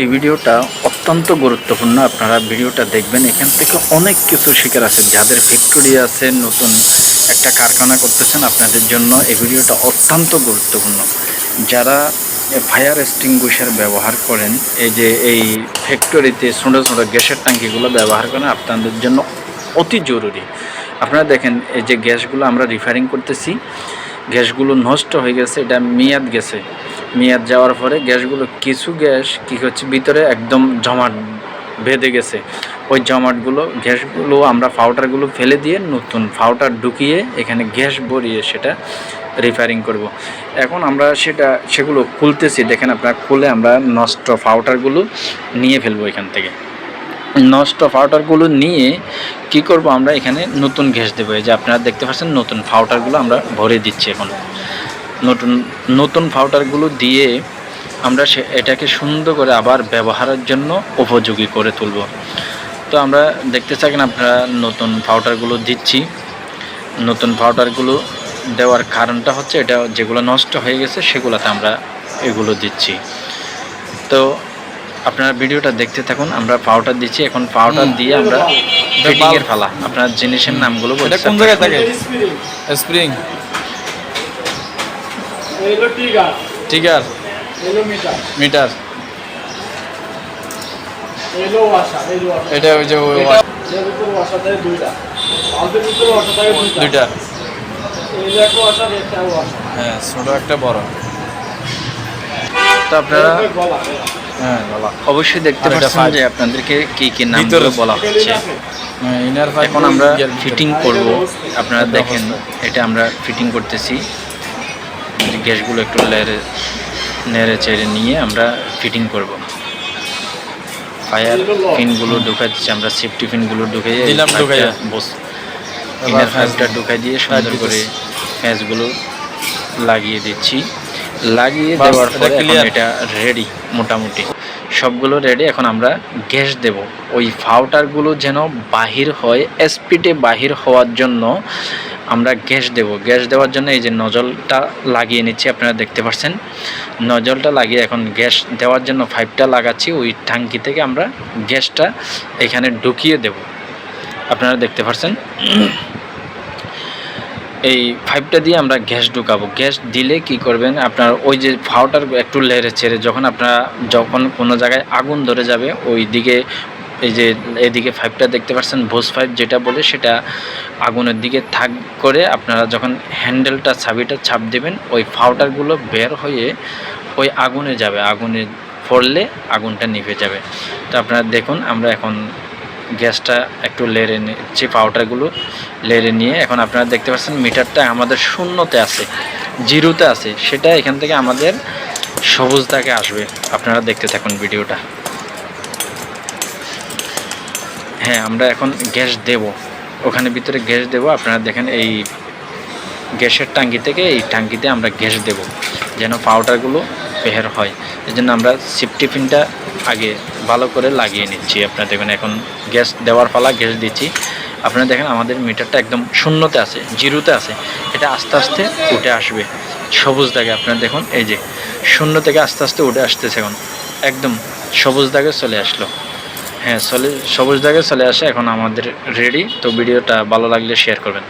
এই ভিডিওটা অত্যন্ত গুরুত্বপূর্ণ। আপনারা ভিডিওটা দেখবেন, এখান থেকে অনেক কিছু শেখার আছে। যাদের ফ্যাক্টরি আছে, নতুন একটা কারখানা করতেছেন, আপনাদের জন্য এই ভিডিওটা অত্যন্ত গুরুত্বপূর্ণ। যারা ফায়ার এক্সটিংগুইশার ব্যবহার করেন, এই যে এই ফ্যাক্টরিতে ছোটো ছোটো গ্যাসের ট্যাঙ্কিগুলো ব্যবহার করেন, আপনাদের জন্য অতি জরুরি। আপনারা দেখেন, এই যে গ্যাসগুলো আমরা রিফারিং করতেছি, গ্যাসগুলো নষ্ট হয়ে গেছে, এটা মেয়াদ গেছে। মেয়াদ যাওয়ার পরে গ্যাসগুলো কিছু গ্যাস কী হচ্ছে, ভিতরে একদম জমাট বেঁধে গেছে। ওই জমাটগুলো গ্যাসগুলো আমরা পাউডারগুলো ফেলে দিয়ে নতুন পাউডার ঢুকিয়ে এখানে গ্যাস ভরিয়ে সেটা রিফারিং করব। এখন আমরা সেগুলো খুলতেছি, দেখেন আপনারা, খুলে আমরা নষ্ট পাউডারগুলো নিয়ে ফেলবো এখান থেকে। নষ্ট পাউডারগুলো নিয়ে কি করব, আমরা এখানে নতুন গ্যাস দেবো। এই যে আপনারা দেখতে পাচ্ছেন, নতুন পাউডারগুলো আমরা ভরে দিচ্ছি। এখন নতুন পাউডারগুলো দিয়ে আমরা এটাকে সুন্দর করে আবার ব্যবহারের জন্য উপযোগী করে তুলব। তো আমরা দেখতে থাকেন, আপনারা নতুন পাউডারগুলো দিচ্ছি। নতুন পাউডারগুলো দেওয়ার কারণটা হচ্ছে, এটা যেগুলো নষ্ট হয়ে গেছে সেগুলোতে আমরা এগুলো দিচ্ছি। তো আপনারা ভিডিওটা দেখতে থাকুন। আমরা পাউডার দিচ্ছি, এখন পাউডার দিয়ে আমরা ফিটিংয়ের ফালা। আপনার জিনিসের নামগুলো বলছি। কোন জায়গায় থাকে? স্প্রিং, ট্রিগার, মিটার, এটা ওই যে দুইটা, হ্যাঁ, ছোট একটা বড়। তো আপনারা অবশ্যই দেখতে পাচ্ছেন যে আপনাদেরকে কি নামগুলো বলা হচ্ছে। এখন আমরা ফিটিং করব। আপনারা দেখেন, এটা আমরা ফিটিং করতেছি। গ্যাসগুলো একটু নেড়ে চেড়ে নিয়ে আমরা ফিটিং করব। ফায়ার পিনগুলো ঢুকাই দিচ্ছি আমরা, সেফটি পিনগুলো ঢুকিয়ে ইনার ফাইভটা ঢুকাই দিয়ে সুন্দর করে ফ্যাসগুলো লাগিয়ে দিচ্ছি। লাগিয়ে দেওয়ার পরে এটা রেডি, মোটামুটি সবগুলো রেডি। এখন আমরা গ্যাস দেব। ওই পাউডারগুলো যেন বাহির হয়, স্পিডে বাহির হওয়ার জন্য আমরা গ্যাস দেব। গ্যাস দেওয়ার জন্য এই যে নজলটা লাগিয়ে নিচ্ছি, আপনারা দেখতে পাচ্ছেন। নজলটা লাগিয়ে এখন গ্যাস দেওয়ার জন্য পাইপটা লাগাচ্ছি। ওই ট্যাঙ্কি থেকে আমরা গ্যাসটা এখানে ঢুকিয়ে দেব। আপনারা দেখতে পাচ্ছেন, এই পাইপটা দিয়ে আমরা গ্যাস ঢুকাবো। গ্যাস দিলে কি করবেন, আপনার ওই যে পাউডার একটু লেড়ে ছেড়ে যখন কোনো জায়গায় আগুন ধরে যাবে, ওই দিকে এই যে এদিকে পাইপটা দেখতে পাচ্ছেন, ভোজ পাইপ যেটা বলে, সেটা আগুনের দিকে থাক করে আপনারা যখন হ্যান্ডেলটা চাবিটা চাপ দেবেন, ওই পাউডারগুলো বের হয়ে ওই আগুনে যাবে। আগুনে পড়লে আগুনটা নিভে যাবে। তো আপনারা দেখুন, আমরা এখন গ্যাসটা একটু লেড়ে নিচ্ছি, পাউডারগুলো লেড়ে নিয়ে। এখন আপনারা দেখতে পাচ্ছেন মিটারটা আমাদের শূন্যতে আছে, জিরোতে আছে। সেটা এখান থেকে আমাদের সবুজ দাগে আসবে। আপনারা দেখতে থাকুন ভিডিওটা। হ্যাঁ, আমরা এখন গ্যাস দেব, ওখানে ভিতরে গ্যাস দেব। আপনারা দেখেন, এই গ্যাসের ট্যাঙ্কি থেকে এই ট্যাঙ্কিতে আমরা গ্যাস দেব যেন পাউডারগুলো বের হয়। এই জন্য আমরা সেফটি পিনটা আগে ভালো করে লাগিয়ে নিচ্ছি। আপনারা দেখবেন, এখন গ্যাস দেওয়ার পালা, গ্যাস দিচ্ছি। আপনারা দেখেন, আমাদের মিটারটা একদম শূন্যতে আছে, জিরোতে আছে। এটা আস্তে আস্তে উঠে আসবে সবুজ দাগে। আপনারা দেখুন, এই যে শূন্য থেকে আস্তে আস্তে উঠে আসতেছে। এখন একদম সবুজ দাগে চলে আসলো। হ্যাঁ, সবুজ দাগে চলে আসে। এখন আমাদের রেডি। তো ভিডিওটা ভালো লাগলে শেয়ার করবেন।